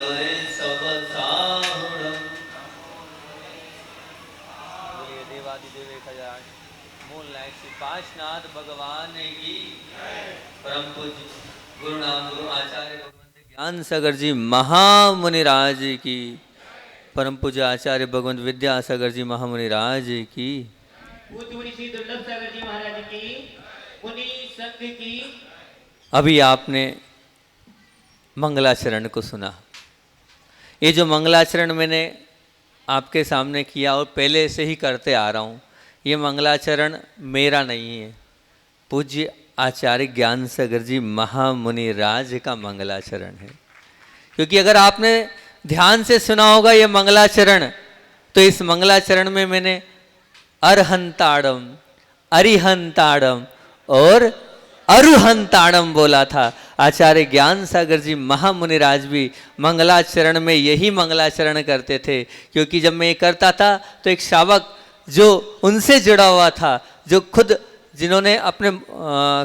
देवादिदेव 1000 मूल नायक श्री पांचनाथ भगवान की परम पूज्य गुरु नाम गुरु आचार्य भगवंत ज्ञान सागर जी महामुनिराज की परम पूज्य आचार्य भगवंत विद्यासागर जी महामुनिराज की श्री दुर्लभ सागर जी महाराज की मुनि संघ की। अभी आपने मंगलाचरण को सुना। ये जो मंगलाचरण मैंने आपके सामने किया और पहले से ही करते आ रहा हूँ, ये मंगलाचरण मेरा नहीं है, पूज्य आचार्य ज्ञान सागर जी महामुनि राज का मंगलाचरण है। क्योंकि अगर आपने ध्यान से सुना होगा ये मंगलाचरण, तो इस मंगलाचरण में मैंने अरहंताड़म, अरिहंताड़म और अरुहंताड़म बोला था। आचार्य ज्ञान सागर जी महामुनिराज भी मंगलाचरण में यही मंगलाचरण करते थे। क्योंकि जब मैं ये करता था तो एक श्रावक जो उनसे जुड़ा हुआ था, जो खुद जिन्होंने अपने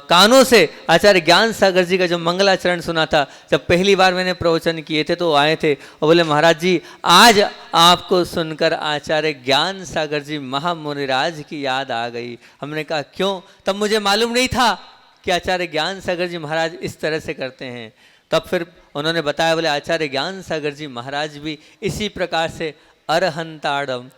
कानों से आचार्य ज्ञान सागर जी का जो मंगलाचरण सुना था, जब पहली बार मैंने प्रवचन किए थे तो वो आए थे और बोले महाराज जी आज आपको सुनकर आचार्य ज्ञान सागर जी महामुनिराज की याद आ गई। हमने कहा क्यों? तब मुझे मालूम नहीं था कि आचार्य ज्ञान सागर जी महाराज इस तरह से करते हैं। तब फिर उन्होंने बताया, बोले आचार्य ज्ञान सागर जी महाराज भी इसी प्रकार से अरहंताड़म,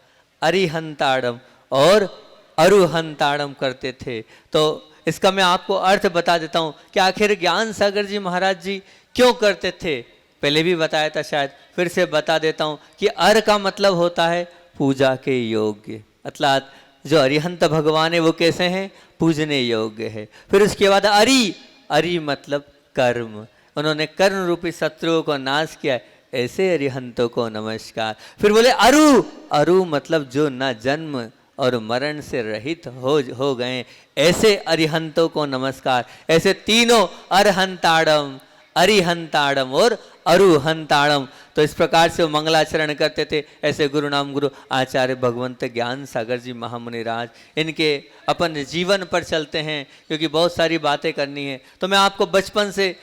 अरिहंताड़म और अरुहंताड़म करते थे। तो इसका मैं आपको अर्थ बता देता हूँ कि आखिर ज्ञान सागर जी महाराज जी क्यों करते थे। पहले भी बताया था, शायद फिर से बता देता हूँ कि अर का मतलब होता है पूजा के योग्य, अर्थात जो अरिहंत भगवान है वो कैसे हैं? पूजने योग्य है। फिर उसके बाद अरि, अरि मतलब कर्म, उन्होंने कर्म रूपी शत्रुओं को नाश किया, ऐसे अरिहंतों को नमस्कार। फिर बोले अरु, अरु मतलब जो न जन्म और मरण से रहित हो गए, ऐसे अरिहंतों को नमस्कार। ऐसे तीनों अरहंताड़म, अरिहंताड़म और अरुहंताड़म, तो इस प्रकार से वो मंगलाचरण करते थे। ऐसे गुरु नाम गुरु आचार्य भगवंत ज्ञान सागर जी महामुनिराज, इनके अपन जीवन पर चलते हैं क्योंकि बहुत सारी बातें करनी है। तो मैं आपको बचपन से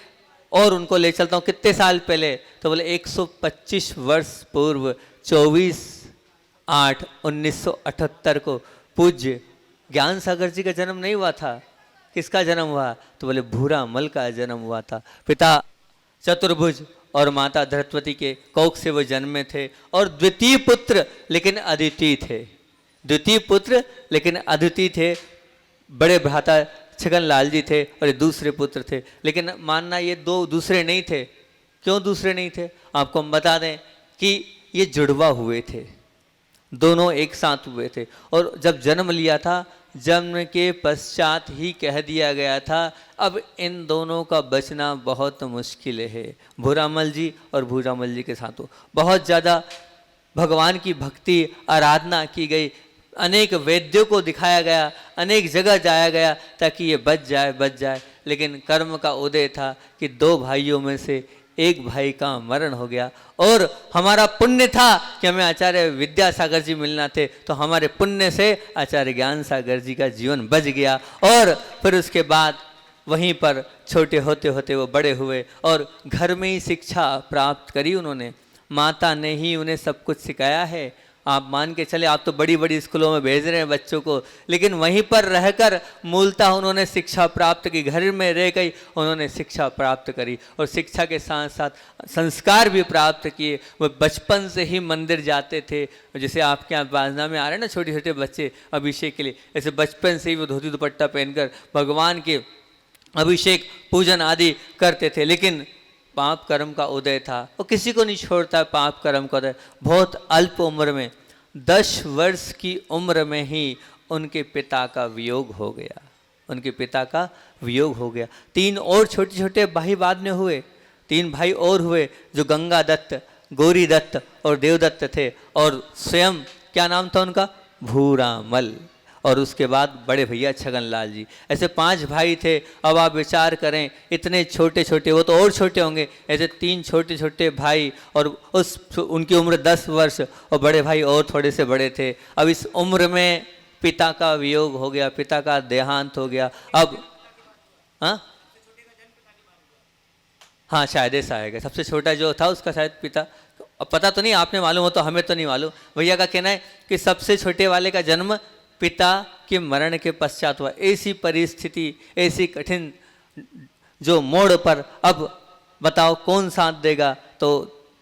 और उनको ले चलता हूँ। कितने साल पहले? तो बोले 125 वर्ष पूर्व 24/8/1978 को पूज्य ज्ञान सागर जी का जन्म नहीं हुआ था। किसका जन्म हुआ? तो बोले भूरा मल का जन्म हुआ था। पिता चतुर्भुज और माता धृतवती के कोख से वो जन्मे थे और द्वितीय पुत्र लेकिन अद्वितीय थे। द्वितीय पुत्र लेकिन अद्वितीय थे। बड़े भ्राता छगन लाल जी थे और ये दूसरे पुत्र थे। लेकिन मानना ये दो दूसरे नहीं थे। क्यों दूसरे नहीं थे? आपको हम बता दें कि ये जुड़वा हुए थे, दोनों एक साथ हुए थे। और जब जन्म लिया था, जन्म के पश्चात ही कह दिया गया था अब इन दोनों का बचना बहुत मुश्किल है। भूरामल जी और भूरामल जी के साथ बहुत ज़्यादा भगवान की भक्ति आराधना की गई, अनेक वैद्यों को दिखाया गया, अनेक जगह जाया गया ताकि ये बच जाए। लेकिन कर्म का उदय था कि दो भाइयों में से एक भाई का मरण हो गया और हमारा पुण्य था कि हमें आचार्य विद्यासागर जी मिलना थे, तो हमारे पुण्य से आचार्य ज्ञान सागर जी का जीवन बच गया। और फिर उसके बाद वहीं पर छोटे होते होते वो बड़े हुए और घर में ही शिक्षा प्राप्त करी उन्होंने। माता ने ही उन्हें सब कुछ सिखाया है। आप मान के चले, आप तो बड़ी बड़ी स्कूलों में भेज रहे हैं बच्चों को, लेकिन वहीं पर रहकर मूलतः उन्होंने शिक्षा प्राप्त की। घर में रह गई उन्होंने शिक्षा प्राप्त करी और शिक्षा के साथ साथ संस्कार भी प्राप्त किए। वो बचपन से ही मंदिर जाते थे। जैसे आपके यहाँ बाजना में आ रहे हैं ना छोटे छोटे बच्चे अभिषेक के लिए, ऐसे बचपन से ही वो धोती दुपट्टा पहनकर भगवान के अभिषेक पूजन आदि करते थे। लेकिन पाप कर्म का उदय था, वो किसी को नहीं छोड़ता पाप कर्म का उदय। बहुत अल्प उम्र में 10 वर्ष की उम्र में ही उनके पिता का वियोग हो गया। उनके पिता का वियोग हो गया। 3 और छोटे छोटे भाई बाद में हुए। 3 भाई और हुए जो गंगा दत्त, गौरी दत्त और देवदत्त थे। और स्वयं क्या नाम था उनका? भूरामल। और उसके बाद बड़े भैया छगन लाल जी। ऐसे 5 भाई थे। अब आप विचार करें, इतने छोटे छोटे, वो तो और छोटे होंगे, ऐसे 3 छोटे छोटे भाई और उनकी उम्र 10 वर्ष और बड़े भाई और थोड़े से बड़े थे। अब इस उम्र में पिता का वियोग हो गया, पिता का देहांत हो गया। अब हाँ शायद ऐसा आएगा, सबसे छोटा जो था उसका शायद पिता, अब पता तो नहीं, आपने मालूम हो तो हमें तो नहीं मालूम। भैया का कहना है कि सबसे छोटे वाले का जन्म पिता के मरण के पश्चात हुआ। ऐसी परिस्थिति, ऐसी कठिन जो मोड़ पर, अब बताओ कौन साथ देगा? तो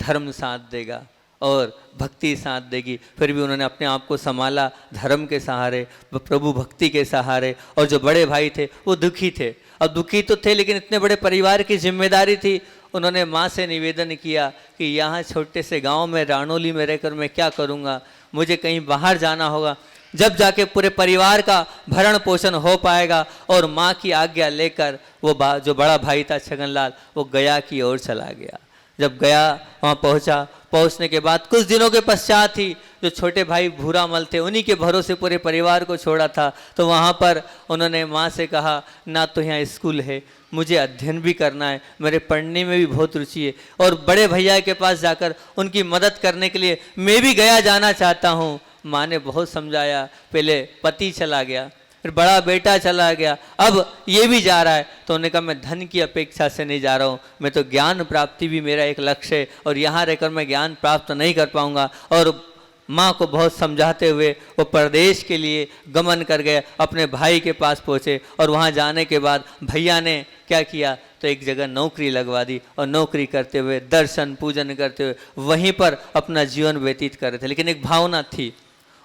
धर्म साथ देगा और भक्ति साथ देगी। फिर भी उन्होंने अपने आप को संभाला धर्म के सहारे, प्रभु भक्ति के सहारे। और जो बड़े भाई थे वो दुखी थे, अब दुखी तो थे लेकिन इतने बड़े परिवार की जिम्मेदारी थी। उन्होंने माँ से निवेदन किया कि यहाँ छोटे से गांव में रानोली में रहकर मैं क्या करूँगा, मुझे कहीं बाहर जाना होगा, जब जाके पूरे परिवार का भरण पोषण हो पाएगा। और माँ की आज्ञा लेकर वो जो बड़ा भाई था छगनलाल, वो गया की ओर चला गया। जब गया वहाँ पहुँचा, पहुँचने के बाद कुछ दिनों के पश्चात ही जो छोटे भाई भूरामल थे, उन्हीं के भरोसे पूरे परिवार को छोड़ा था। तो वहाँ पर उन्होंने माँ से कहा, ना तो यहाँ स्कूल है, मुझे अध्ययन भी करना है, मेरे पढ़ने में भी बहुत रुचि है, और बड़े भैया के पास जाकर उनकी मदद करने के लिए मैं भी गया जाना चाहता हूँ। माँ ने बहुत समझाया, पहले पति चला गया, फिर बड़ा बेटा चला गया, अब ये भी जा रहा है। तो उन्होंने कहा मैं धन की अपेक्षा से नहीं जा रहा हूँ, मैं तो ज्ञान प्राप्ति भी मेरा एक लक्ष्य है, और यहाँ रहकर मैं ज्ञान प्राप्त नहीं कर पाऊँगा। और माँ को बहुत समझाते हुए वो परदेश के लिए गमन कर गए, अपने भाई के पास पहुँचे। और वहाँ जाने के बाद भैया ने क्या किया, तो एक जगह नौकरी लगवा दी, और नौकरी करते हुए दर्शन पूजन करते हुए वहीं पर अपना जीवन व्यतीत कर रहे थे। लेकिन एक भावना थी,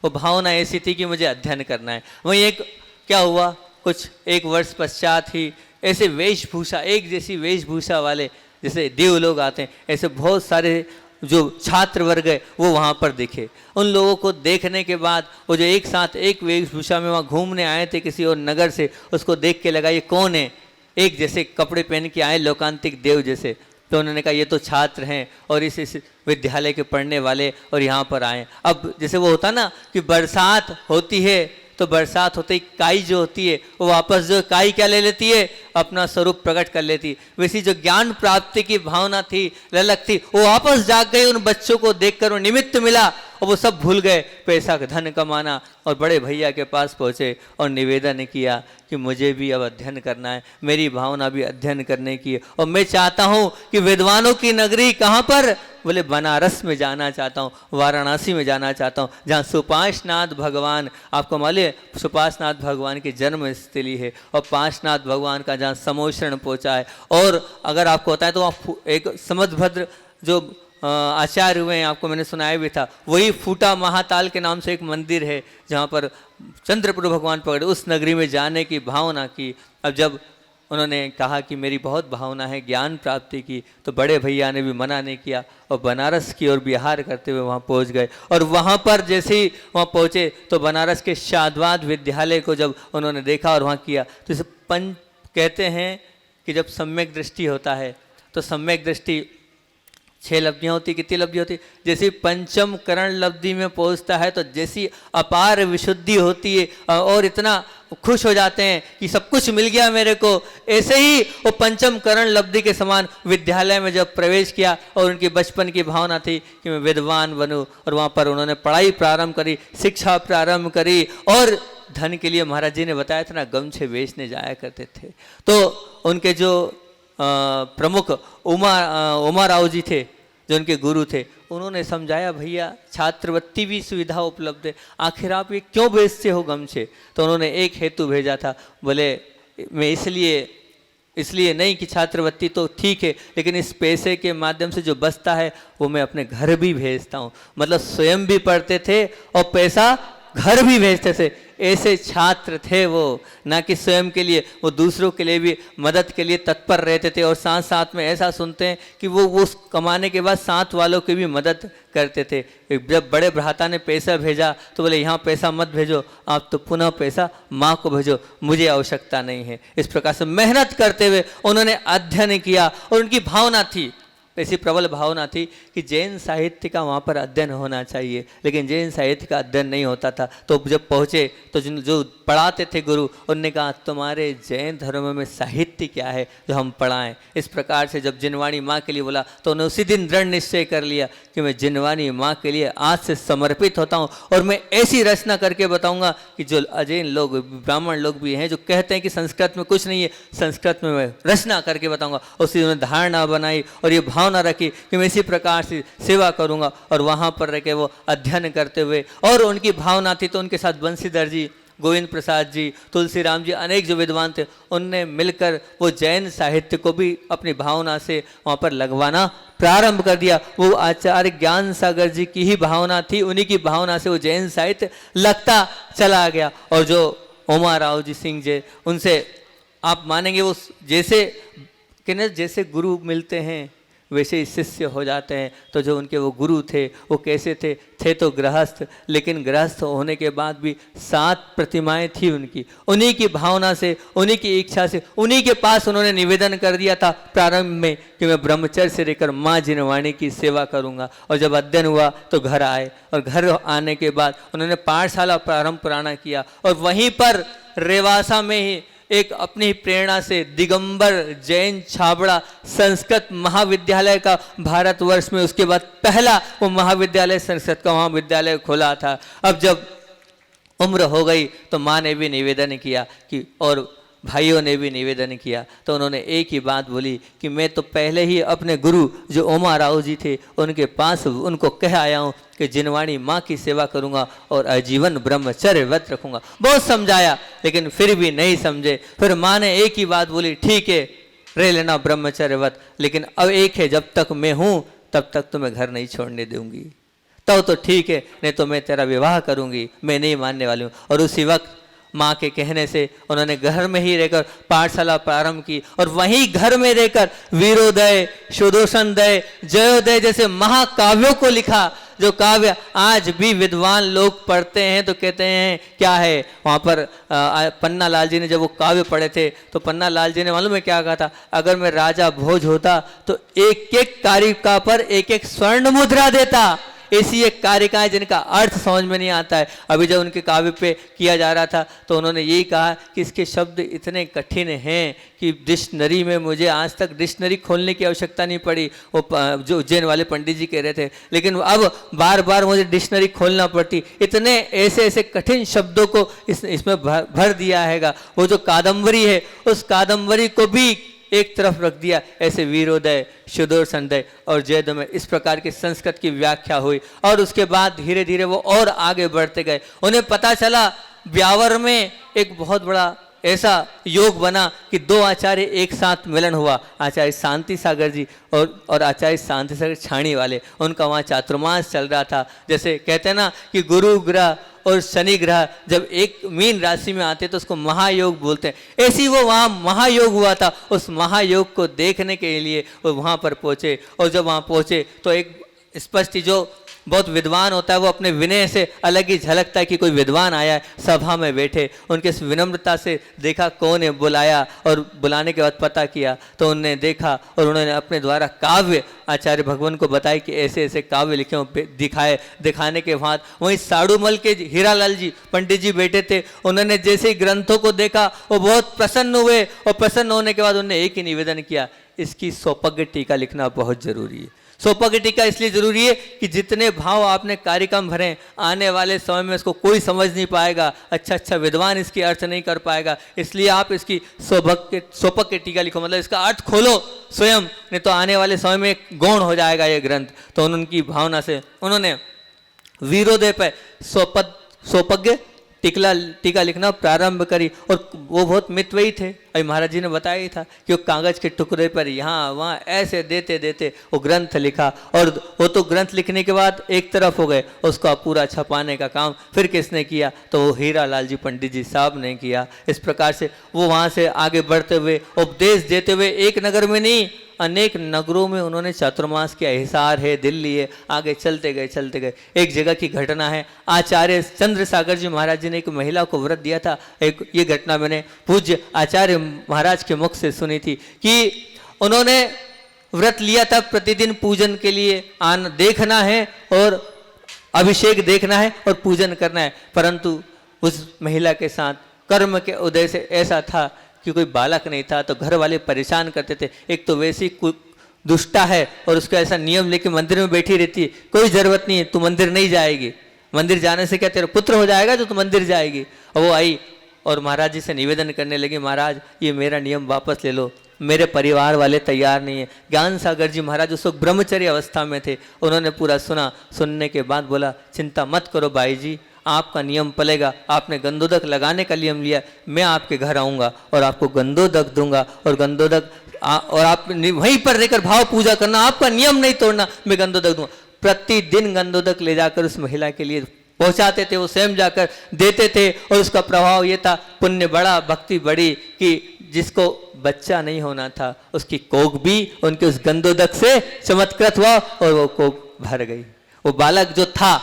वो भावना ऐसी थी कि मुझे अध्ययन करना है। वहीं एक क्या हुआ, कुछ एक वर्ष पश्चात ही ऐसे वेशभूषा, एक जैसी वेशभूषा वाले जैसे देव लोग आते हैं, ऐसे बहुत सारे जो छात्र वर्ग है वो वहाँ पर दिखे। उन लोगों को देखने के बाद वो जो एक साथ एक वेशभूषा में वहाँ घूमने आए थे किसी और नगर से, उसको देख के लगा ये कौन है, एक जैसे कपड़े पहन के आए लोकांतिक देव जैसे। तो उन्होंने कहा ये तो छात्र हैं और इस विद्यालय के पढ़ने वाले, और यहाँ पर आए। अब जैसे वो होता ना कि बरसात होती है, तो बरसात होते ही काई जो होती है वो वापस जो काई क्या ले लेती है, अपना स्वरूप प्रकट कर लेती है। वैसी जो ज्ञान प्राप्ति की भावना थी, ललक थी, वो वापस जाग गई। उन बच्चों को देखकर वो निमित्त मिला और वो सब भूल गए पैसा धन कमाना, और बड़े भैया के पास पहुँचे और निवेदन किया कि मुझे भी अब अध्ययन करना है, मेरी भावना भी अध्ययन करने की है, और मैं चाहता हूँ कि विद्वानों की नगरी कहाँ पर, बोले बनारस में जाना चाहता हूँ, वाराणसी में जाना चाहता हूँ, जहाँ सुपार्श्वनाथ भगवान, आपको मालूम है सुपार्श्वनाथ भगवान की जन्म स्थली है, और पार्श्वनाथ भगवान का जहाँ समोषण पहुँचा है। और अगर आपको होता है तो वहाँ एक समदभद्र जो आचार्य हुए हैं, आपको मैंने सुनाया भी था, वही फूटा महाताल के नाम से एक मंदिर है जहाँ पर चंद्रप्रभु भगवान पकड़े, उस नगरी में जाने की भावना की। अब जब उन्होंने कहा कि मेरी बहुत भावना है ज्ञान प्राप्ति की, तो बड़े भैया ने भी मना नहीं किया और बनारस की ओर विहार करते हुए वहाँ पहुँच गए। और वहाँ पर जैसे ही वहाँ पहुँचे तो बनारस के शाद्वाद विद्यालय को जब उन्होंने देखा और वहाँ किया, तो इसे कहते हैं कि जब सम्यक दृष्टि होता है तो सम्यक दृष्टि 6 लब्धियाँ होती, कितनी लब्धि होती, जैसी पंचम करण लब्धि में पहुँचता है तो जैसी अपार विशुद्धि होती है और इतना खुश हो जाते हैं कि सब कुछ मिल गया मेरे को। ऐसे ही वो पंचम करण लब्धि के समान विद्यालय में जब प्रवेश किया और उनकी बचपन की भावना थी कि मैं विद्वान बनूं, और वहाँ पर उन्होंने पढ़ाई प्रारंभ करी, शिक्षा प्रारंभ करी, और धन के लिए महाराज जी ने बताया था ना गमछे बेचने जाया करते थे। तो उनके जो प्रमुख उमा राव जी थे जो उनके गुरु थे, उन्होंने समझाया भैया छात्रवृत्ति भी सुविधा उपलब्ध है, आखिर आप ये क्यों बेचते हो गमछे। तो उन्होंने एक हेतु भेजा था, बोले मैं इसलिए नहीं कि छात्रवृत्ति तो ठीक है, लेकिन इस पैसे के माध्यम से जो बचता है वो मैं अपने घर भी भेजता हूँ। मतलब स्वयं भी पढ़ते थे और पैसा घर भी भेजते थे। ऐसे छात्र थे वो, ना कि स्वयं के लिए, वो दूसरों के लिए भी मदद के लिए तत्पर रहते थे। और साथ साथ में ऐसा सुनते हैं कि वो उस कमाने के बाद साथ वालों की भी मदद करते थे। जब बड़े भ्राता ने पैसा भेजा तो बोले यहाँ पैसा मत भेजो, आप तो पुनः पैसा माँ को भेजो, मुझे आवश्यकता नहीं है। इस प्रकार से मेहनत करते हुए उन्होंने अध्ययन किया और उनकी भावना थी ऐसी प्रबल भावना थी कि जैन साहित्य का वहाँ पर अध्ययन होना चाहिए, लेकिन जैन साहित्य का अध्ययन नहीं होता था। तो जब पहुँचे तो जो पढ़ाते थे गुरु, उनने कहा तुम्हारे जैन धर्म में साहित्य क्या है जो हम पढ़ाएं। इस प्रकार से जब जिनवाणी माँ के लिए बोला तो उन्होंने उसी दिन दृढ़ निश्चय कर लिया कि मैं जिनवाणी माँ के लिए आज से समर्पित होता हूँ और मैं ऐसी रचना करके बताऊँगा कि जो अजैन लोग, ब्राह्मण लोग भी हैं जो कहते हैं कि संस्कृत में कुछ नहीं है, संस्कृत में मैं रचना करके बताऊँगा। उसी उन्होंने धारणा बनाई और ये भावना रखी कि मैं इसी प्रकार से सेवा करूँगा। और वहाँ पर रह के वो अध्ययन करते हुए, और उनकी भावना थी तो उनके साथ बंसीधर जी, गोविंद प्रसाद जी, तुलसीराम जी, अनेक जो विद्वान थे, उनने मिलकर वो जैन साहित्य को भी अपनी भावना से वहाँ पर लगवाना प्रारंभ कर दिया। वो आचार्य ज्ञान सागर जी की ही भावना थी, उन्हीं की भावना से वो जैन साहित्य लगता चला गया। और जो उमाराव जी सिंह जी, उनसे आप मानेंगे वो जैसे गुरु मिलते हैं वैसे ही शिष्य हो जाते हैं। तो जो उनके वो गुरु थे वो कैसे थे तो गृहस्थ, लेकिन गृहस्थ होने के बाद भी 7 प्रतिमाएं थी उनकी। उन्हीं की भावना से, उन्हीं की इच्छा से, उन्हीं के पास उन्होंने निवेदन कर दिया था प्रारंभ में कि मैं ब्रह्मचर्य से रहकर माँ जिनवाणी की सेवा करूँगा। और जब अध्ययन हुआ तो घर आए, और घर आने के बाद उन्होंने पाठशाला प्रारंभ पुराना किया। और वहीं पर रेवासा में ही एक अपनी प्रेरणा से दिगंबर जैन छाबड़ा संस्कृत महाविद्यालय का भारतवर्ष में उसके बाद पहला वो महाविद्यालय, संस्कृत का महाविद्यालय खोला था। अब जब उम्र हो गई तो माँ ने भी निवेदन किया कि, और भाइयों ने भी निवेदन किया, तो उन्होंने एक ही बात बोली कि मैं तो पहले ही अपने गुरु जो उमाराव जी थे उनके पास उनको कह आया हूँ कि जिनवाणी माँ की सेवा करूँगा और आजीवन ब्रह्मचर्य व्रत रखूँगा। बहुत समझाया लेकिन फिर भी नहीं समझे। फिर माँ ने एक ही बात बोली, ठीक है रह लेना ब्रह्मचर्य व्रत, लेकिन अब एक है, जब तक मैं हूँ तब तक तुम्हें घर नहीं छोड़ने दूंगी। तो ठीक है, नहीं तो मैं तेरा विवाह करूँगी, मैं नहीं मानने वाली हूँ। और उसी वक्त माँ के कहने से उन्होंने घर में ही रहकर पाठशाला प्रारंभ की। और वहीं घर में रहकर वीरोदय, सुदर्शनोदय, जयोदय जैसे महाकाव्यों को लिखा, जो काव्य आज भी विद्वान लोग पढ़ते हैं तो कहते हैं क्या है। वहाँ पर पन्ना लाल जी ने जब वो काव्य पढ़े थे तो पन्ना लाल जी ने मालूम है क्या कहा था, अगर मैं राजा भोज होता तो एक एक कारिका पर एक एक स्वर्ण मुद्रा देता। ऐसी एक कारिकाएं जिनका अर्थ समझ में नहीं आता है। अभी जब उनके काव्य पे किया जा रहा था तो उन्होंने यही कहा कि इसके शब्द इतने कठिन हैं कि डिक्शनरी में मुझे आज तक डिक्शनरी खोलने की आवश्यकता नहीं पड़ी। वो जो उज्जैन वाले पंडित जी कह रहे थे, लेकिन अब बार बार मुझे डिक्शनरी खोलना पड़ती। इतने ऐसे ऐसे कठिन शब्दों को इसमें भर दिया हैगा। वो जो कादम्बरी है उस कादम्बरी को भी एक तरफ रख दिया। ऐसे वीरोदय, सुदर्शनोदय और जयदय में इस प्रकार की संस्कृत की व्याख्या हुई। और उसके बाद धीरे धीरे वो और आगे बढ़ते गए। उन्हें पता चला ब्यावर में एक बहुत बड़ा ऐसा योग बना कि 2 आचार्य एक साथ मिलन हुआ, आचार्य शांति सागर जी और आचार्य शांति सागर छाणी वाले। उनका वहाँ चातुर्मास चल रहा था। जैसे कहते हैं ना कि गुरु ग्रह और शनि ग्रह जब एक मीन राशि में आते तो उसको महायोग बोलते हैं। ऐसी वो वहाँ महायोग हुआ था। उस महायोग को देखने के लिए वो वहाँ पर पहुँचे। और जब वहाँ पहुँचे तो एक स्पष्ट जो बहुत विद्वान होता है वो अपने विनय से अलग ही झलकता है कि कोई विद्वान आया है, सभा में बैठे। उनके विनम्रता से देखा कौन है, बुलाया और बुलाने के बाद पता किया तो उन्होंने देखा और उन्होंने अपने द्वारा काव्य आचार्य भगवान को बताया कि ऐसे ऐसे काव्य लिखे दिखाए। दिखाने के बाद वहीं साड़ूमल के हीरालाल जी पंडित जी बैठे थे। उन्होंने जैसे ही ग्रंथों को देखा वो बहुत प्रसन्न हुए और प्रसन्न होने के बाद उन्होंने एक ही निवेदन किया, इसकी सौपज्ञ टीका लिखना बहुत जरूरी है। सौपज्ञ टीका इसलिए जरूरी है कि जितने भाव आपने कार्यक्रम भरे आने वाले समय में इसको कोई समझ नहीं पाएगा, अच्छा विद्वान इसकी अर्थ नहीं कर पाएगा। इसलिए आप इसकी सौपज्ञ टीका लिखो, मतलब इसका अर्थ खोलो स्वयं, नहीं तो आने वाले समय में गौण हो जाएगा ये ग्रंथ। तो उनकी भावना से उन्होंने वीरोदय पर सौपज्ञ टीका लिखना प्रारंभ करी। और वो बहुत मितव्ययी थे। अभी महाराज जी ने बताया ही था कि वो कागज के टुकड़े पर यहाँ वहाँ ऐसे देते देते वो ग्रंथ लिखा। और वो तो ग्रंथ लिखने के बाद एक तरफ हो गए, उसका पूरा छपाने का काम फिर किसने किया तो वो हीरालाल जी पंडित जी साहब ने किया। इस प्रकार से वो वहाँ से आगे बढ़ते हुए उपदेश देते हुए एक नगर में नहीं अनेक नगरों में उन्होंने चातुर्मास किया। हिसार है, दिल्ली है, आगे चलते गए। एक जगह की घटना है, आचार्य चंद्र सागर जी महाराज जी ने एक महिला को व्रत दिया था। एक ये घटना मैंने पूज्य आचार्य महाराज के मुख से सुनी थी कि उन्होंने व्रत लिया था प्रतिदिन पूजन के लिए आना देखना है और अभिषेक देखना है और पूजन करना है, परंतु उस महिला के साथ कर्म के उदय से ऐसा था कि कोई बालक नहीं था, तो घर वाले परेशान करते थे। एक तो वैसी दुष्टा है और उसका ऐसा नियम लेके मंदिर में बैठी रहती है, कोई जरूरत नहीं है, तू मंदिर नहीं जाएगी, मंदिर जाने से क्या तेरा पुत्र हो जाएगा तो तू मंदिर जाएगी। और वो आई और महाराज जी से निवेदन करने लगी, महाराज ये मेरा नियम वापस ले लो, मेरे परिवार वाले तैयार नहीं है। ज्ञान सागर जी महाराज उस वक्त ब्रह्मचर्य अवस्था में थे, उन्होंने पूरा सुना, सुनने के बाद बोला चिंता मत करो भाई जी, आपका नियम पलेगा, आपने गंधोदक लगाने का नियम लिया, मैं आपके घर आऊँगा और आपको गंधोदक दूंगा और गंधोदक और आप वहीं पर रहकर भाव पूजा करना, आपका नियम नहीं तोड़ना, मैं गंधोदक दूंगा। प्रतिदिन गंधोदक ले जाकर उस महिला के लिए पहुंचाते थे, वो स्वयं जाकर देते थे और उसका प्रभाव ये था, पुण्य बड़ा भक्ति बड़ी कि जिसको बच्चा नहीं होना था उसकी कोख भी उनके उस गंधोदक से चमत्कृत हुआ और वो कोख भर गई। वो बालक जो था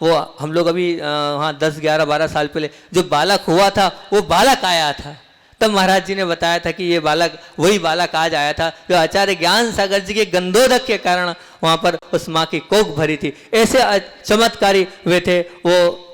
वो हम लोग अभी हाँ 10, 11, 12 साल पहले जो बालक हुआ था वो बालक आया था, तब महाराज जी ने बताया था कि ये बालक वही बालक आज आया था जो आचार्य ज्ञान सागर जी के गंधोदक के कारण वहां पर उस माँ की कोख भरी थी। ऐसे चमत्कारी वे थे, वो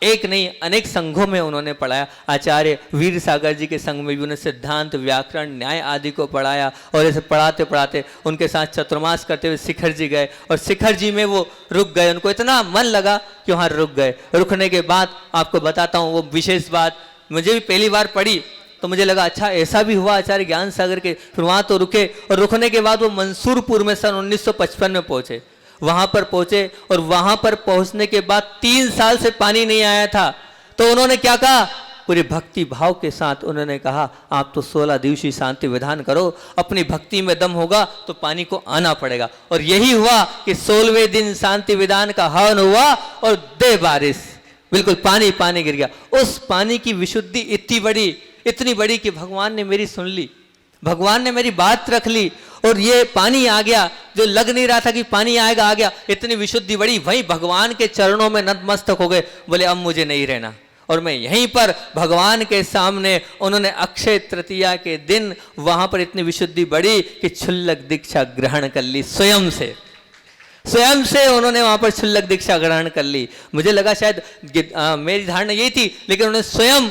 एक नहीं अनेक संघों में उन्होंने पढ़ाया। आचार्य वीर सागर जी के संघ में भी उन्होंने सिद्धांत, व्याकरण, न्याय आदि को पढ़ाया और ऐसे पढ़ाते पढ़ाते उनके साथ चतुर्मास करते हुए शिखर जी गए और शिखर जी में वो रुक गए, उनको इतना मन लगा कि वहाँ रुक गए। रुकने के बाद आपको बताता हूँ वो विशेष बात, मुझे भी पहली बार पढ़ी तो मुझे लगा अच्छा ऐसा भी हुआ आचार्य ज्ञान सागर के। फिर वहाँ तो रुके और रुकने के बाद वो मंसूरपुर में सन 1955 में पहुँचे, वहां पर पहुंचे और वहां पर पहुंचने के बाद 3 साल से पानी नहीं आया था, तो उन्होंने क्या कहा, पूरे भक्ति भाव के साथ उन्होंने कहा आप तो 16 दिवसीय शांति विधान करो, अपनी भक्ति में दम होगा तो पानी को आना पड़ेगा। और यही हुआ कि 16वें दिन शांति विधान का हवन हुआ और दे बारिश, बिल्कुल पानी पानी गिर गया। उस पानी की विशुद्धि इतनी बड़ी कि भगवान ने मेरी सुन ली, भगवान ने मेरी बात रख ली और ये पानी आ गया जो लग नहीं रहा था कि पानी आएगा, आ गया। इतनी विशुद्धि बड़ी, वहीं भगवान के चरणों में नतमस्तक हो गए, बोले अब मुझे नहीं रहना। और मैं यहीं पर भगवान के सामने, उन्होंने अक्षय तृतीया के दिन वहां पर इतनी विशुद्धि बड़ी कि क्षुल्लक दीक्षा ग्रहण कर ली, स्वयं से उन्होंने वहां पर क्षुल्लक दीक्षा ग्रहण कर ली। मुझे लगा शायद मेरी धारणा यही थी, लेकिन उन्होंने स्वयं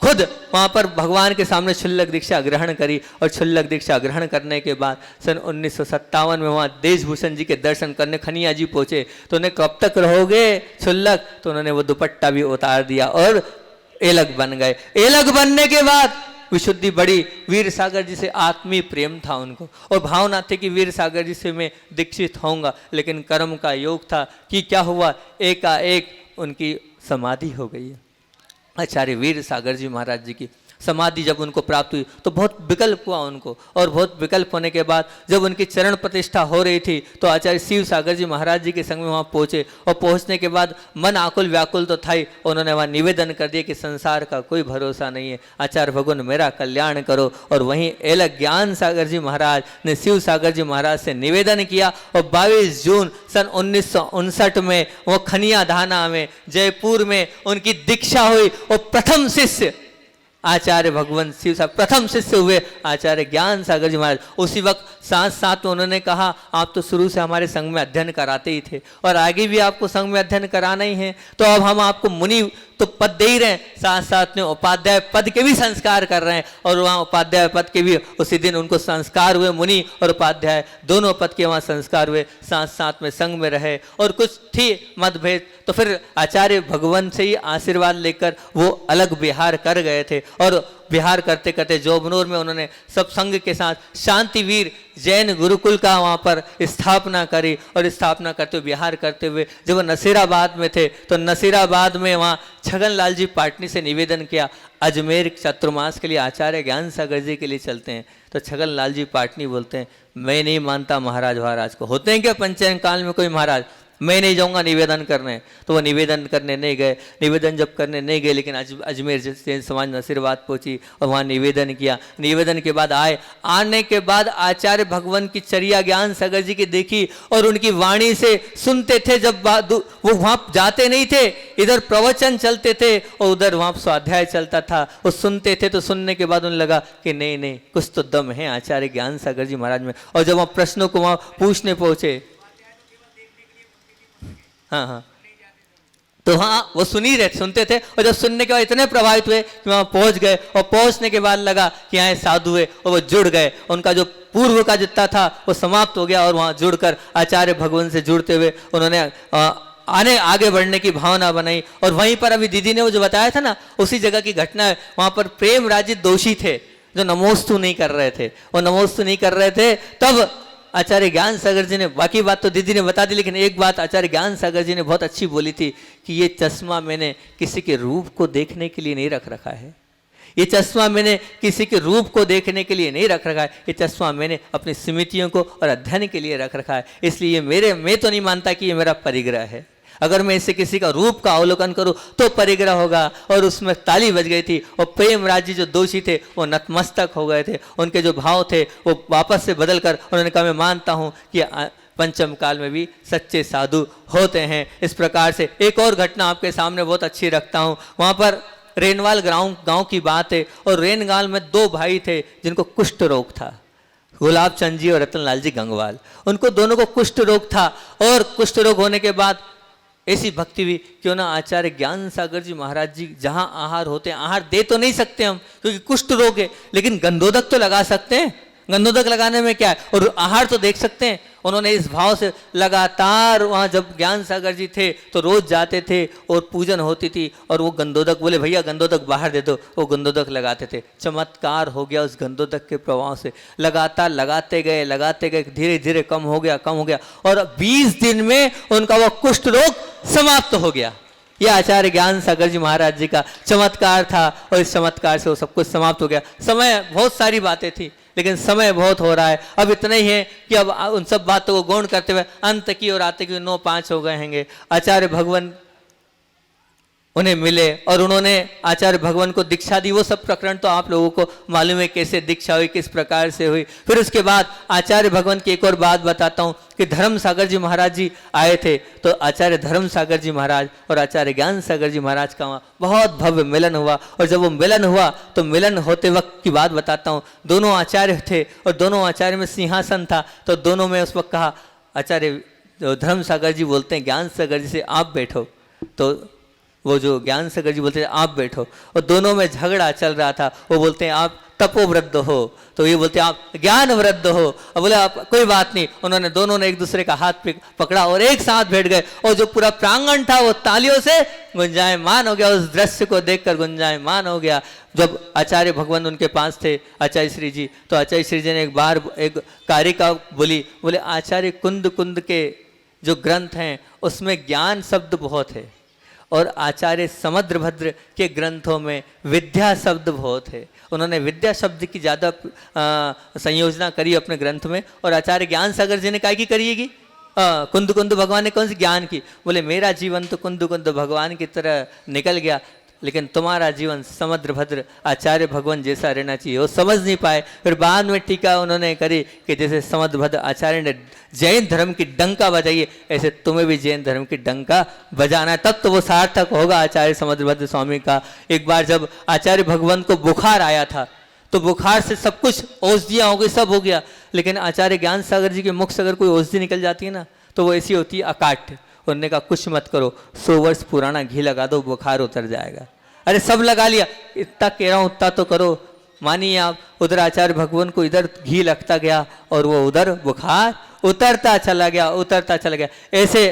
खुद वहां पर भगवान के सामने क्षुल्लक दीक्षा ग्रहण करी और क्षुल्लक दीक्षा ग्रहण करने के बाद सन 1957 में वहां देशभूषण जी के दर्शन करने खनिया जी पहुंचे, तो उन्हें कब तक रहोगे क्षुल्लक, तो उन्होंने वो दुपट्टा भी उतार दिया और एलग बन गए। एलग बनने के बाद विशुद्धि बड़ी, वीर सागर जी से आत्मीय प्रेम था उनको और भावना थी कि वीर सागर जी से मैं दीक्षित होऊंगा, लेकिन कर्म का योग था कि क्या हुआ, एकाएक उनकी समाधि हो गई है। आचार्य वीर सागर जी महाराज जी की समाधि जब उनको प्राप्त हुई तो बहुत विकल्प हुआ उनको, और बहुत विकल्प होने के बाद जब उनकी चरण प्रतिष्ठा हो रही थी तो आचार्य शिव सागर जी महाराज जी के संग में वहाँ पहुँचे और पहुँचने के बाद मन आकुल व्याकुल तो था ही, उन्होंने वहाँ निवेदन कर दिया कि संसार का कोई भरोसा नहीं है, आचार्य भगवान मेरा कल्याण करो। और वहीं एलग ज्ञान सागर जी महाराज ने शिव सागर जी महाराज से निवेदन किया और 22 जून सन 1959 में वो खनिया धाना में जयपुर में उनकी दीक्षा हुई और प्रथम शिष्य आचार्य भगवान शिव साहब प्रथम शिष्य हुए आचार्य ज्ञान सागर जी महाराज। उसी वक्त साथ साथ में उन्होंने कहा आप तो शुरू से हमारे संघ में अध्ययन कराते ही थे और आगे भी आपको संघ में अध्ययन कराना ही है, तो अब हम आपको मुनि तो पद दे ही रहे हैं, साथ साथ में उपाध्याय पद के भी संस्कार कर रहे हैं। और वहाँ उपाध्याय पद के भी उसी दिन उनको संस्कार हुए, मुनि और उपाध्याय दोनों पद के वहाँ संस्कार हुए, साथ साथ में संघ में रहे। और कुछ थी मतभेद तो फिर आचार्य भगवान से ही आशीर्वाद लेकर वो अलग विहार कर गए थे और विहार करते करते जोबनूर में उन्होंने सब संघ के साथ शांतिवीर जैन गुरुकुल का वहाँ पर स्थापना करी। और स्थापना करते हुए विहार करते हुए जब वो नसीराबाद में थे तो नसीराबाद में वहाँ छगन लाल जी पाटनी से निवेदन किया अजमेर चतुर्मास के लिए आचार्य ज्ञान सागर जी के लिए चलते हैं। तो छगन लाल जी पाटनी बोलते हैं मैं नहीं मानता महाराज को, होते हैं क्या पंचायन काल में कोई महाराज, मैं नहीं जाऊंगा निवेदन करने। तो वो निवेदन करने नहीं गए। निवेदन जब करने नहीं गए, लेकिन अजमेर जैन समाज नसीराबाद पहुंची और वहाँ निवेदन किया। निवेदन के बाद आने के बाद आचार्य भगवान की चर्या ज्ञान सागर जी की देखी और उनकी वाणी से सुनते थे। जब वो वहाँ जाते नहीं थे, इधर प्रवचन चलते थे और उधर वहाँ स्वाध्याय चलता था, वो सुनते थे। तो सुनने के बाद उन्हें लगा कि नहीं नहीं, कुछ तो दम है आचार्य ज्ञान सागर जी महाराज में। और जब वहाँ प्रश्नों को वहाँ पूछने पहुंचे, हाँ, तो हाँ वो सुनते थे। और जब सुनने के बाद इतने प्रभावित हुए कि वहाँ पहुँच गए। और पहुँचने के बाद लगा कि यहाँ साधु है और वो जुड़ गए। उनका जो पूर्व का जितना था वो समाप्त हो गया और वहाँ जुड़कर आचार्य भगवान से जुड़ते हुए उन्होंने आगे बढ़ने की भावना बनाई। और वहीं पर अभी दीदी ने वो जो बताया था ना, उसी जगह की घटना है। वहाँ पर प्रेम राजित दोषी थे जो नमोस्तु नहीं कर रहे थे। वो नमोस्तु नहीं कर रहे थे, तब आचार्य ज्ञान सागर जी ने, बाकी बात तो दीदी ने बता दी, लेकिन एक बात आचार्य ज्ञान सागर जी ने बहुत अच्छी बोली थी कि ये चश्मा मैंने किसी के रूप को देखने के लिए नहीं रख रखा है। ये चश्मा मैंने किसी के रूप को देखने के लिए नहीं रख रखा है। ये चश्मा मैंने अपनी स्मृतियों को और अध्ययन के लिए रख रखा है। इसलिए मैं तो नहीं मानता कि ये मेरा परिग्रह है। अगर मैं इससे किसी का रूप का अवलोकन करूं तो परिग्रह होगा। और उसमें ताली बज गई थी और प्रेम राज्य जो दोषी थे वो नतमस्तक हो गए थे। उनके जो भाव थे वो वापस से बदल कर उन्होंने कहा मैं मानता हूं कि पंचम काल में भी सच्चे साधु होते हैं। इस प्रकार से एक और घटना आपके सामने बहुत अच्छी रखता हूँ। वहाँ पर रेनवाल गांव की बात है। और रेनगाल में दो भाई थे जिनको कुष्ठ रोग था, गुलाब चंद जी और रतनलाल जी गंगवाल। उनको दोनों को कुष्ठ रोग था। और कुष्ठ रोग होने के बाद ऐसी भक्ति हुई, क्यों ना आचार्य ज्ञान सागर जी महाराज जी जहाँ आहार होते हैं, आहार दे तो नहीं सकते हम क्योंकि कुष्ठ रोग है, लेकिन गंधोदक तो लगा सकते हैं। गंधोदक लगाने में क्या है, और आहार तो देख सकते हैं। उन्होंने इस भाव से लगातार वहाँ जब ज्ञान सागर जी थे तो रोज जाते थे और पूजन होती थी। और वो गंधोदक बोले भैया गंधोदक बाहर दे दो, वो गंधोदक लगाते थे। चमत्कार हो गया उस गंधोदक के प्रभाव से। लगातार लगाते गए, धीरे धीरे कम हो गया और 20 दिन में उनका वो कुष्ठ रोग समाप्त हो गया। ये आचार्य ज्ञान सागर जी महाराज जी का चमत्कार था और इस चमत्कार से वो सब कुछ समाप्त हो गया। समय बहुत सारी बातें थी लेकिन समय बहुत हो रहा है। अब इतना ही है कि अब उन सब बातों को गौण करते हुए अंत की और आते की 9-5 हो गए हैंगे। आचार्य भगवान उन्हें मिले और उन्होंने आचार्य भगवान को दीक्षा दी। वो सब प्रकरण तो आप लोगों को मालूम है कैसे दीक्षा हुई, किस प्रकार से हुई। फिर उसके बाद आचार्य भगवान की एक और बात बताता हूँ कि धर्म सागर जी महाराज जी आए थे। तो आचार्य धर्म सागर जी महाराज और आचार्य ज्ञान सागर जी महाराज का वहाँ बहुत भव्य मिलन हुआ। और जब वो मिलन हुआ तो मिलन होते वक्त की बात बताता हूँ। दोनों आचार्य थे और दोनों आचार्य में सिंहासन था। तो दोनों में उस वक्त कहा, आचार्य धर्म सागर जी बोलते हैं ज्ञान सागर जी से आप बैठो, तो वो जो ज्ञान सागर जी बोलते हैं आप बैठो। और दोनों में झगड़ा चल रहा था। वो बोलते हैं आप तपोवृद्ध हो, तो ये बोलते हैं आप ज्ञान वृद्ध हो। और बोले आप कोई बात नहीं। उन्होंने दोनों ने एक दूसरे का हाथ पकड़ा और एक साथ बैठ गए। और जो पूरा प्रांगण था वो तालियों से गुंजायमान हो गया। उस दृश्य को देखकर गुंजायमान हो गया। जब आचार्य भगवान उनके पास थे आचार्य श्री जी, तो आचार्य श्री जी ने एक बार एक कारिका बोले आचार्य कुंद के जो ग्रंथ हैं उसमें ज्ञान शब्द बहुत है और आचार्य समुद्रभद्र के ग्रंथों में विद्या शब्द बहुत है। उन्होंने विद्या शब्द की ज़्यादा संयोजना करी अपने ग्रंथ में। और आचार्य ज्ञान सागर जी ने काय की करिएगी, कुंद भगवान ने कौन सी ज्ञान की। बोले मेरा जीवन तो कुंद भगवान की तरह निकल गया, लेकिन तुम्हारा जीवन समुद्रभद्र आचार्य भगवान जैसा रहना चाहिए। वो समझ नहीं पाए। फिर बाद में टीका उन्होंने करी कि जैसे समुद्रभद्र आचार्य ने जैन धर्म की डंका बजाई, ऐसे तुम्हें भी जैन धर्म की डंका बजाना है, तब तो वो सार्थक होगा आचार्य समुद्रभद्र स्वामी का। एक बार जब आचार्य भगवान को बुखार आया था तो बुखार से सब कुछ औषधियाँ हो गई, सब हो गया, लेकिन आचार्य ज्ञान सागर जी के मुख से अगर कोई औषधि निकल जाती है ना तो वो ऐसी होती है अकाट्य। उन्होंने कहा कुछ मत करो, 100 वर्ष पुराना घी लगा दो, बुखार उतर जाएगा। अरे सब लगा लिया, इतना कह रहा हूँ उतना तो करो। मानिए आप, उधर आचार्य भगवान को इधर घी लगता गया और वो उधर बुखार उतरता चला गया। ऐसे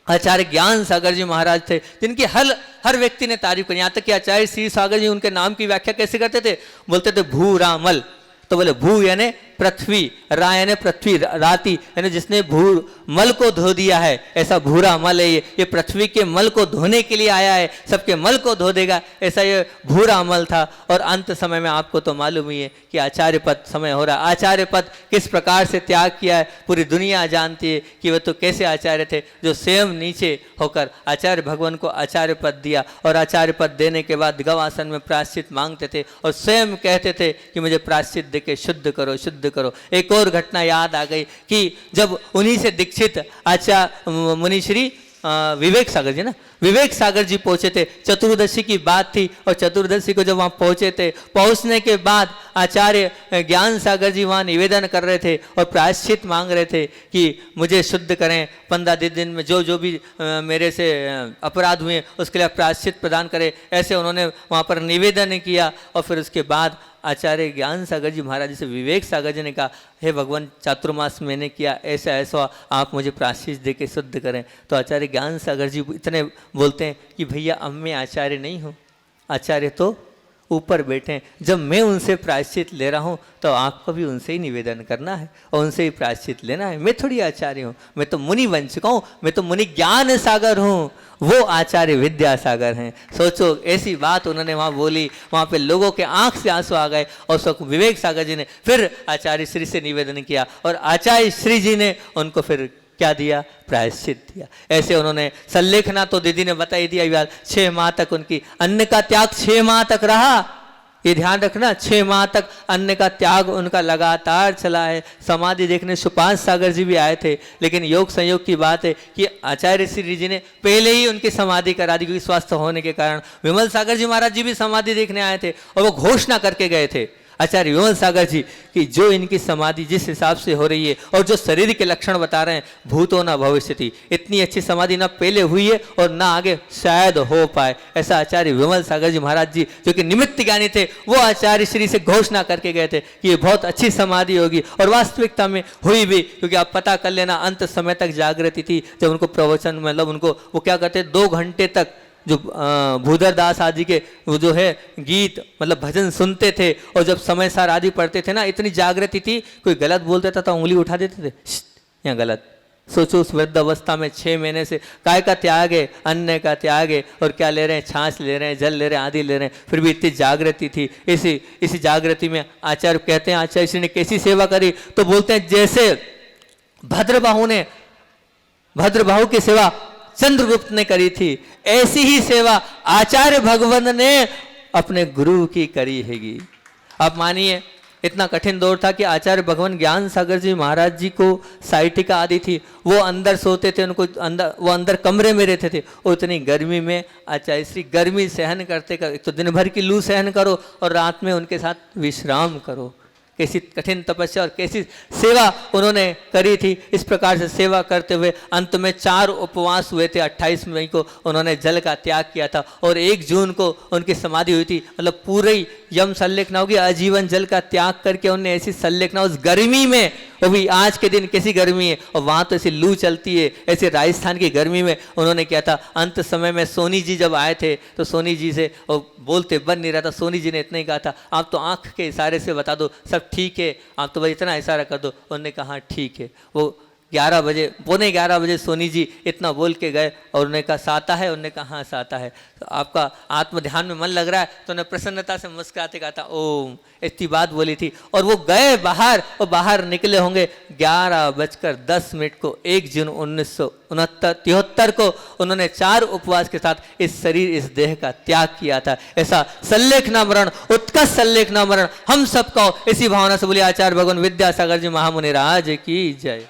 आचार्य ज्ञान सागर जी महाराज थे जिनकी हर व्यक्ति ने तारीफ करी। यहाँ तक कि आचार्य श्री सागर जी उनके नाम की व्याख्या कैसे करते थे, बोलते थे भू रामल। तो बोले भू यानी पृथ्वी, रा यानी पृथ्वी, राति यानी जिसने भूर मल को धो दिया है, ऐसा भूरा मल है ये पृथ्वी के मल को धोने के लिए आया है, सबके मल को धो देगा, ऐसा ये भूरा मल था। और अंत समय में आपको तो मालूम ही है कि आचार्य पद समय हो रहा है। आचार्य पद किस प्रकार से त्याग किया है पूरी दुनिया जानती है कि वह तो कैसे आचार्य थे जो स्वयं नीचे होकर आचार्य भगवान को आचार्य पद दिया, और आचार्य पद देने के बाद गवासन में प्रायश्चित मांगते थे और स्वयं कहते थे कि मुझे प्रायश्चित देके शुद्ध करो, शुद्ध करो। एक और घटना याद आ गई कि जब उन्हीं से दीक्षित आचार्य मुनिश्री विवेक सागर जी ना, विवेक सागर जी पहुंचे थे, चतुर्दशी की बात थी, और चतुर्दशी को जब वहाँ पहुंचे थे, पहुंचने के बाद आचार्य ज्ञान सागर जी वहाँ निवेदन कर रहे थे और प्रायश्चित मांग रहे थे कि मुझे शुद्ध करें, 15 दिन में जो जो भी मेरे से अपराध हुए उसके लिए प्रायश्चित प्रदान करें, ऐसे उन्होंने वहाँ पर निवेदन किया। और फिर उसके बाद आचार्य ज्ञान सागर जी महाराज जी से विवेक सागर जी ने कहा, हे भगवान चातुर्मास मैंने किया, ऐसा ऐसा आप मुझे प्रायश्चित दे के शुद्ध करें। तो आचार्य ज्ञान सागर जी इतने बोलते हैं कि भैया अब मैं आचार्य नहीं हूँ, आचार्य तो ऊपर बैठे हैं, जब मैं उनसे प्रायश्चित ले रहा हूँ तो आपको भी उनसे ही निवेदन करना है और उनसे ही प्रायश्चित लेना है। मैं थोड़ी आचार्य हूँ, मैं तो मुनि बन चुका हूँ, मैं तो मुनि ज्ञान सागर हूँ, वो आचार्य विद्या सागर हैं। सोचो ऐसी बात उन्होंने वहाँ बोली, वहाँ पे लोगों के आंख से आंसू आ गए। और सो विवेक सागर जी ने फिर आचार्य श्री से निवेदन किया और आचार्य श्री जी ने उनको फिर क्या दिया, प्रायश्चित दिया। ऐसे उन्होंने संलेखना तो दीदी ने बता ही दिया, यार 6 माह तक उनकी अन्न का त्याग 6 माह तक रहा, ये ध्यान रखना, 6 माह तक अन्न का त्याग उनका लगातार चला है। समाधि देखने सुपांश सागर जी भी आए थे, लेकिन योग संयोग की बात है कि आचार्य श्री जी ने पहले ही उनकी समाधि करा दी, क्योंकि स्वस्थ होने के कारण। विमल सागर जी महाराज जी भी समाधि देखने आए थे और वो घोषणा करके गए थे आचार्य विमल सागर जी कि जो इनकी समाधि जिस हिसाब से हो रही है और जो शरीर के लक्षण बता रहे हैं, भूतो न भविष्यति, इतनी अच्छी समाधि ना पहले हुई है और ना आगे शायद हो पाए। ऐसा आचार्य विमल सागर जी महाराज जी जो कि निमित्त ज्ञानी थे, वो आचार्य श्री से घोषणा करके गए थे कि ये बहुत अच्छी समाधि होगी, और वास्तविकता में हुई भी। क्योंकि आप पता कर लेना, अंत समय तक जागृति थी। जब उनको प्रवचन मतलब उनको वो क्या कहते 2 घंटे तक जो भूधर दास आदि के वो जो है गीत मतलब भजन सुनते थे, और जब समय सार आदि पढ़ते थे ना, इतनी जागृति थी, कोई गलत बोल देता था उंगली उठा देते थे, यहाँ गलत। सोचो उस वृद्ध अवस्था में 6 महीने से काय का त्याग है, अन्न का त्याग है, और क्या ले रहे हैं, छाछ ले रहे हैं, जल ले रहे हैं, आदि ले रहे हैं, फिर भी इतनी जागृति थी। इसी जागृति में आचार्य कहते हैं, आचार्य श्री ने कैसी सेवा करी, तो बोलते हैं जैसे भद्रबाहु की सेवा चंद्रगुप्त ने करी थी, ऐसी ही सेवा आचार्य भगवान ने अपने गुरु की करी हैगी। आप मानिए इतना कठिन दौर था कि आचार्य भगवान ज्ञान सागर जी महाराज जी को साइटिका आदि थी, वो अंदर सोते थे, उनको वो अंदर कमरे में रहते थे। और इतनी गर्मी में आचार्य श्री गर्मी सहन करते एक तो दिन भर की लू सहन करो और रात में उनके साथ विश्राम करो। कैसी कठिन तपस्या और कैसी सेवा उन्होंने करी थी। इस प्रकार से सेवा करते हुए अंत में 4 उपवास हुए थे। 28 मई को उन्होंने जल का त्याग किया था और 1 जून को उनकी समाधि हुई थी। मतलब पूरी यम संलेखना होगी, आजीवन जल का त्याग करके उन्होंने ऐसी संलेखना उस गर्मी में, वो भी आज के दिन कैसी गर्मी है और वहाँ तो ऐसी लू चलती है, ऐसे राजस्थान की गर्मी में उन्होंने किया था। अंत समय में सोनी जी जब आए थे तो सोनी जी से और बोलते बन नहीं रहा था, सोनी जी ने इतना ही कहा था, आप तो आंख के इशारे से बता दो सब ठीक है, आप तो भाई इतना इशारा कर दो। उन्होंने कहा ठीक है। वो 11 बजे, पौने 11 बजे सोनी जी इतना बोल के गए और उन्होंने कहा साता है, उन्होंने कहा हाँ साता है। तो आपका आत्म ध्यान में मन लग रहा है, तो उन्होंने प्रसन्नता से मुस्कुराते कहा था ओम, इतनी बात बोली थी। और वो गए बाहर और बाहर निकले होंगे 11:10 को 1 जून 1973 को उन्होंने 4 उपवास के साथ इस शरीर इस देह का त्याग किया था। ऐसा संलेखना मरण, उत्कर्ष संलेखना मरण हम सबका इसी भावना से बोलिए आचार्य भगवान विद्यासागर जी महामुनि राज की जय।